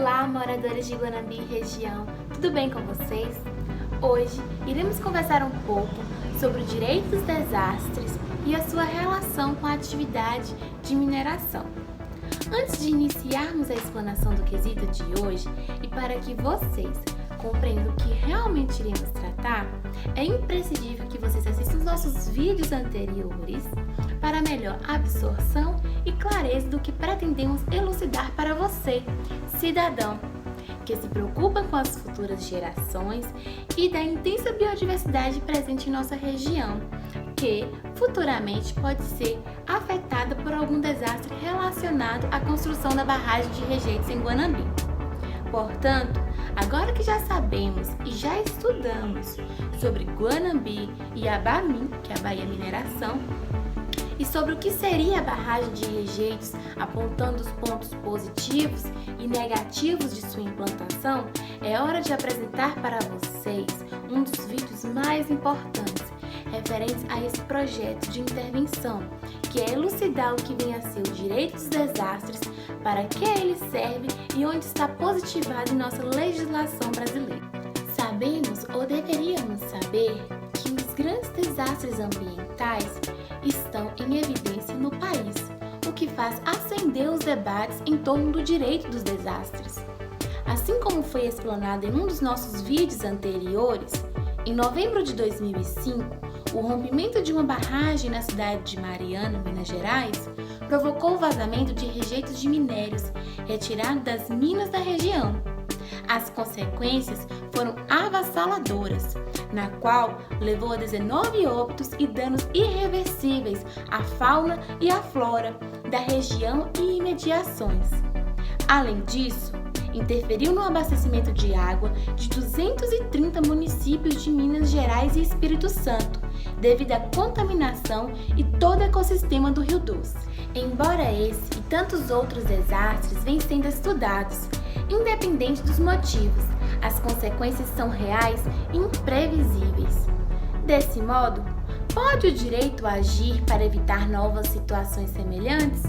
Olá, moradores de Guanambi e região, tudo bem com vocês? Hoje iremos conversar um pouco sobre o direito dos desastres e a sua relação com a atividade de mineração. Antes de iniciarmos a explanação do quesito de hoje e para que vocês compreendam o que realmente iremos tratar, é imprescindível que vocês assistam os nossos vídeos anteriores para melhor absorção e clareza do que pretendemos elucidar para você, cidadão, que se preocupa com as futuras gerações e da intensa biodiversidade presente em nossa região, que futuramente pode ser afetada por algum desastre relacionado à construção da barragem de rejeitos em Guanambi. Portanto, agora que já sabemos e já estudamos sobre Guanambi e Abamin, que é a Bahia Mineração, e sobre o que seria a barragem de rejeitos, apontando os pontos positivos e negativos de sua implantação, é hora de apresentar para vocês um dos vídeos mais importantes referentes a esse projeto de intervenção, que é elucidar o que vem a ser o direito dos desastres, para que ele serve e onde está positivado em nossa legislação brasileira. Sabemos ou deveríamos saber que os grandes desastres ambientais estão em evidência no país, o que faz acender os debates em torno do direito dos desastres. Assim como foi explanado em um dos nossos vídeos anteriores, em novembro de 2005, o rompimento de uma barragem na cidade de Mariana, Minas Gerais, provocou o vazamento de rejeitos de minérios retirados das minas da região. As consequências foram avassaladoras, na qual levou a 19 óbitos e danos irreversíveis à fauna e à flora da região e imediações. Além disso, interferiu no abastecimento de água de 230 municípios de Minas Gerais e Espírito Santo, devido à contaminação e todo o ecossistema do Rio Doce. Embora esse e tantos outros desastres venham sendo estudados, independente dos motivos, as consequências são reais e imprevisíveis. Desse modo, pode o direito agir para evitar novas situações semelhantes?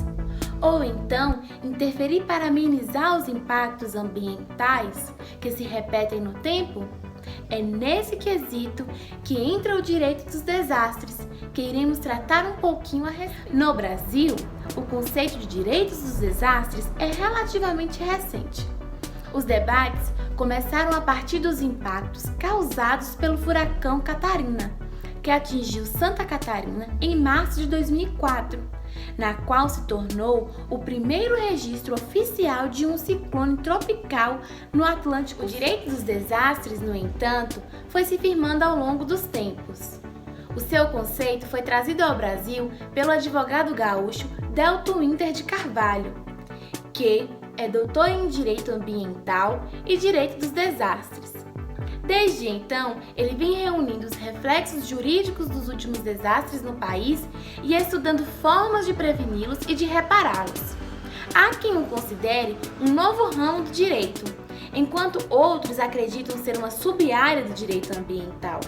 Ou então interferir para amenizar os impactos ambientais que se repetem no tempo? É nesse quesito que entra o direito dos desastres, que iremos tratar um pouquinho a respeito. No Brasil, o conceito de direitos dos desastres é relativamente recente. Os debates começaram a partir dos impactos causados pelo furacão Catarina, que atingiu Santa Catarina em março de 2004, na qual se tornou o primeiro registro oficial de um ciclone tropical no Atlântico. O direito dos desastres, no entanto, foi se firmando ao longo dos tempos. O seu conceito foi trazido ao Brasil pelo advogado gaúcho Delto Winter de Carvalho, que é doutor em Direito Ambiental e Direito dos Desastres. Desde então, ele vem reunindo os reflexos jurídicos dos últimos desastres no país e estudando formas de preveni-los e de repará-los. Há quem o considere um novo ramo do direito, enquanto outros acreditam ser uma sub-área do direito ambiental.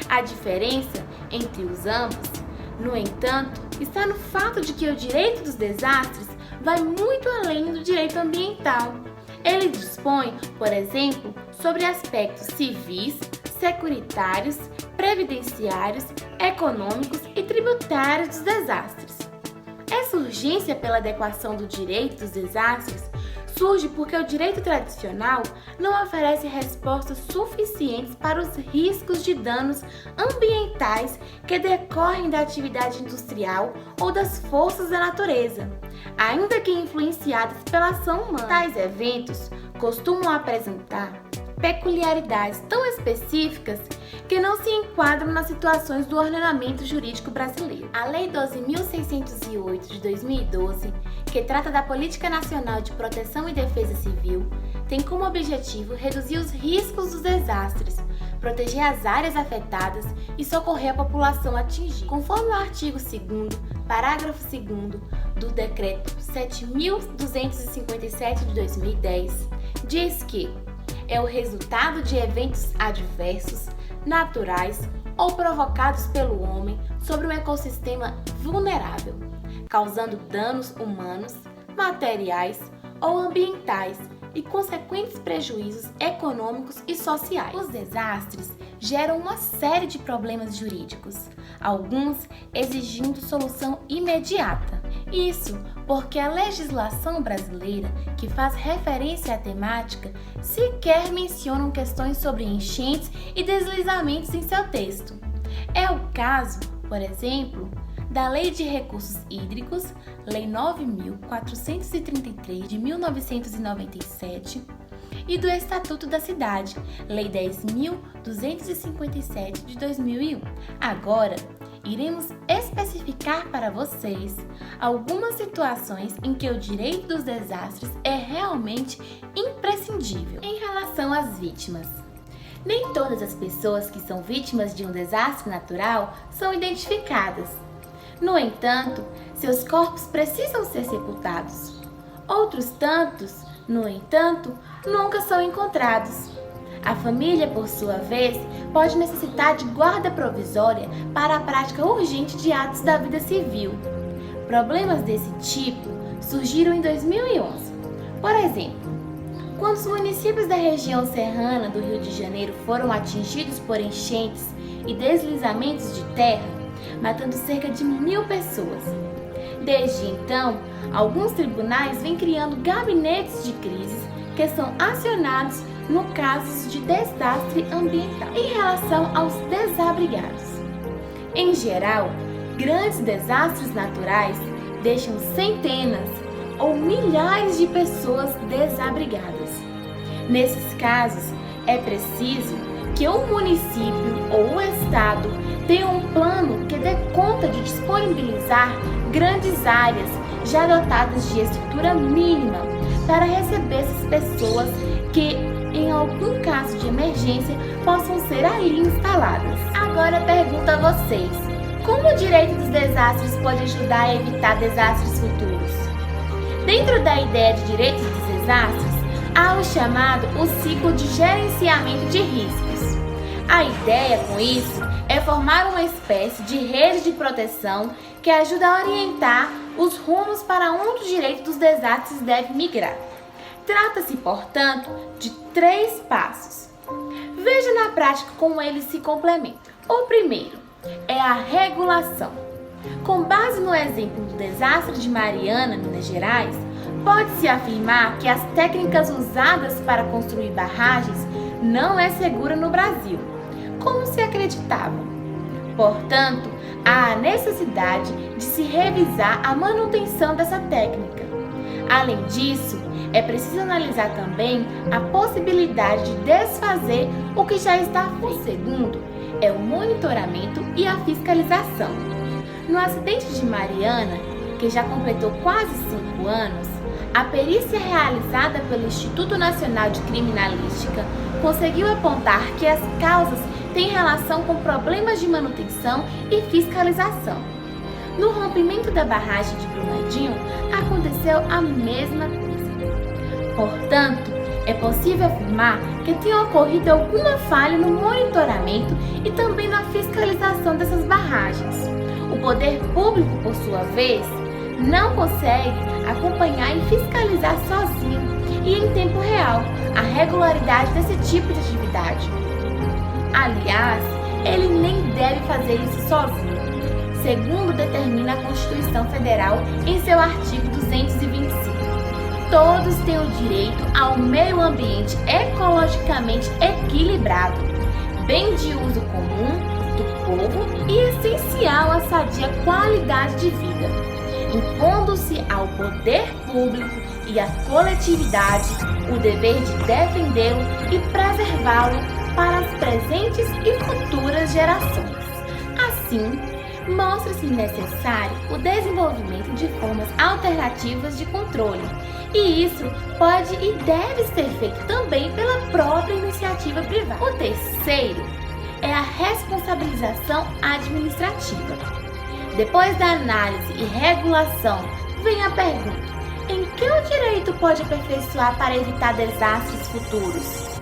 A diferença entre os ambos, no entanto, está no fato de que o direito dos desastres vai muito além do direito ambiental. Ele dispõe, por exemplo, sobre aspectos civis, securitários, previdenciários, econômicos e tributários dos desastres. Essa urgência pela adequação do direito dos desastres surge porque o direito tradicional não oferece respostas suficientes para os riscos de danos ambientais que decorrem da atividade industrial ou das forças da natureza, ainda que influenciadas pela ação humana. Tais eventos costumam apresentar peculiaridades tão específicas que não se enquadram nas situações do ordenamento jurídico brasileiro. A Lei 12.608 de 2012, que trata da Política Nacional de Proteção e Defesa Civil, tem como objetivo reduzir os riscos dos desastres, proteger as áreas afetadas e socorrer a população atingida. Conforme o artigo 2º, parágrafo 2º do Decreto 7.257 de 2010, diz que é o resultado de eventos adversos, naturais ou provocados pelo homem sobre um ecossistema vulnerável, causando danos humanos, materiais ou ambientais e consequentes prejuízos econômicos e sociais. Os desastres geram uma série de problemas jurídicos, alguns exigindo solução imediata. Isso porque a legislação brasileira, que faz referência à temática, sequer menciona questões sobre enchentes e deslizamentos em seu texto. É o caso, por exemplo, da Lei de Recursos Hídricos, Lei 9.433 de 1997, e do Estatuto da Cidade, Lei 10.257 de 2001. Agora, iremos especificar para vocês algumas situações em que o direito dos desastres é realmente imprescindível. Em relação às vítimas, nem todas as pessoas que são vítimas de um desastre natural são identificadas. No entanto, seus corpos precisam ser sepultados. Outros tantos, no entanto, nunca são encontrados. A família, por sua vez, pode necessitar de guarda provisória para a prática urgente de atos da vida civil. Problemas desse tipo surgiram em 2011. Por exemplo, quando os municípios da região serrana do Rio de Janeiro foram atingidos por enchentes e deslizamentos de terra, matando cerca de 1.000 pessoas. Desde então, alguns tribunais vêm criando gabinetes de crises que são acionados no caso de desastre ambiental. Em relação aos desabrigados, em geral, grandes desastres naturais deixam centenas ou milhares de pessoas desabrigadas. Nesses casos, é preciso que o município ou o estado tenha um plano que dê conta de disponibilizar grandes áreas já dotadas de estrutura mínima para receber essas pessoas que, em algum caso de emergência, possam ser ali instaladas. Agora pergunto a vocês: como o direito dos desastres pode ajudar a evitar desastres futuros? Dentro da ideia de direito dos desastres, há o chamado o ciclo de gerenciamento de riscos. A ideia com isso é formar uma espécie de rede de proteção que ajuda a orientar os rumos para onde o direito dos desastres deve migrar. Trata-se, portanto, de 3 passos. Veja na prática como eles se complementam. O primeiro é a regulação. Com base no exemplo do desastre de Mariana, Minas Gerais, pode-se afirmar que as técnicas usadas para construir barragens não é segura no Brasil, como se acreditava. Portanto, há a necessidade de se revisar a manutenção dessa técnica. Além disso, é preciso analisar também a possibilidade de desfazer o que já está feito. O segundo é o monitoramento e a fiscalização. No acidente de Mariana, que já completou quase 5 anos, a perícia realizada pelo Instituto Nacional de Criminalística conseguiu apontar que as causas têm relação com problemas de manutenção e fiscalização. No rompimento da barragem de Brumadinho, aconteceu a mesma coisa. Portanto, é possível afirmar que tenha ocorrido alguma falha no monitoramento e também na fiscalização dessas barragens. O poder público, por sua vez, não consegue acompanhar e fiscalizar sozinho e em tempo real a regularidade desse tipo de atividade. Aliás, ele nem deve fazer isso sozinho, segundo determina a Constituição Federal em seu artigo 225. Todos têm o direito a um meio ambiente ecologicamente equilibrado, bem de uso comum do povo e essencial à sadia qualidade de vida, impondo-se ao poder público e à coletividade o dever de defendê-lo e preservá-lo para as presentes e futuras gerações. Assim, mostra-se necessário o desenvolvimento de formas alternativas de controle, e isso pode e deve ser feito também pela própria iniciativa privada. O terceiro é a responsabilização administrativa. Depois da análise e regulação, vem a pergunta: em que o direito pode aperfeiçoar para evitar desastres futuros?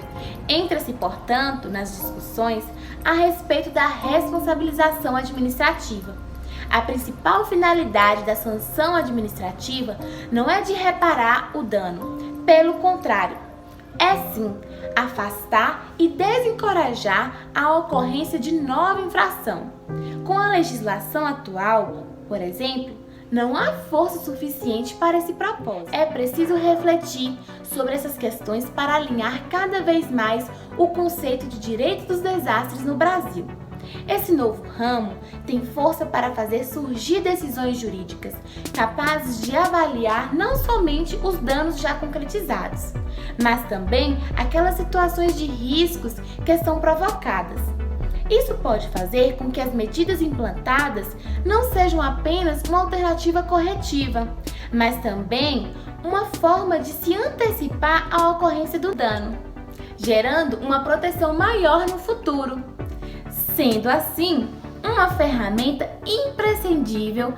Entra-se, portanto, nas discussões a respeito da responsabilização administrativa. A principal finalidade da sanção administrativa não é de reparar o dano, Pelo contrário, é sim afastar e desencorajar a ocorrência de nova infração. Com a legislação atual, por exemplo, não há força suficiente para esse propósito. É preciso refletir sobre essas questões para alinhar cada vez mais o conceito de direito dos desastres no Brasil. Esse novo ramo tem força para fazer surgir decisões jurídicas capazes de avaliar não somente os danos já concretizados, mas também aquelas situações de riscos que são provocadas. Isso pode fazer com que as medidas implantadas não sejam apenas uma alternativa corretiva, mas também uma forma de se antecipar à ocorrência do dano, gerando uma proteção maior no futuro. Sendo assim, uma ferramenta imprescindível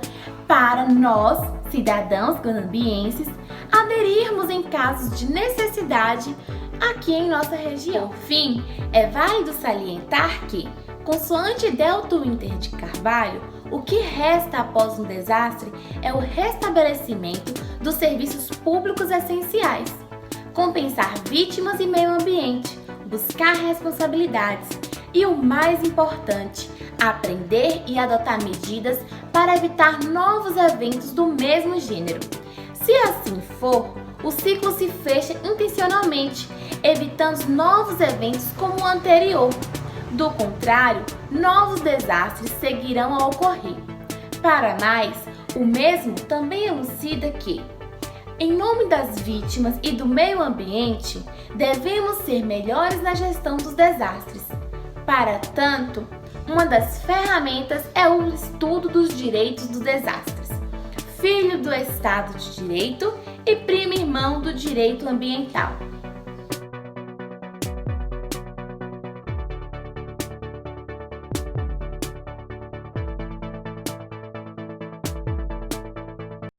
para nós, cidadãos guanambienses, aderirmos em casos de necessidade aqui em nossa região. Por fim, é válido salientar que, consoante Delto Winter de Carvalho, o que resta após um desastre é o restabelecimento dos serviços públicos essenciais, compensar vítimas e meio ambiente, buscar responsabilidades e, o mais importante, aprender e adotar medidas para evitar novos eventos do mesmo gênero. Se assim for, o ciclo se fecha intencionalmente, evitando novos eventos como o anterior. Do contrário, novos desastres seguirão a ocorrer. Para mais, o mesmo também elucida que, em nome das vítimas e do meio ambiente, devemos ser melhores na gestão dos desastres. Para tanto, uma das ferramentas é o estudo dos direitos dos desastres, filho do Estado de Direito e primo irmão do direito ambiental.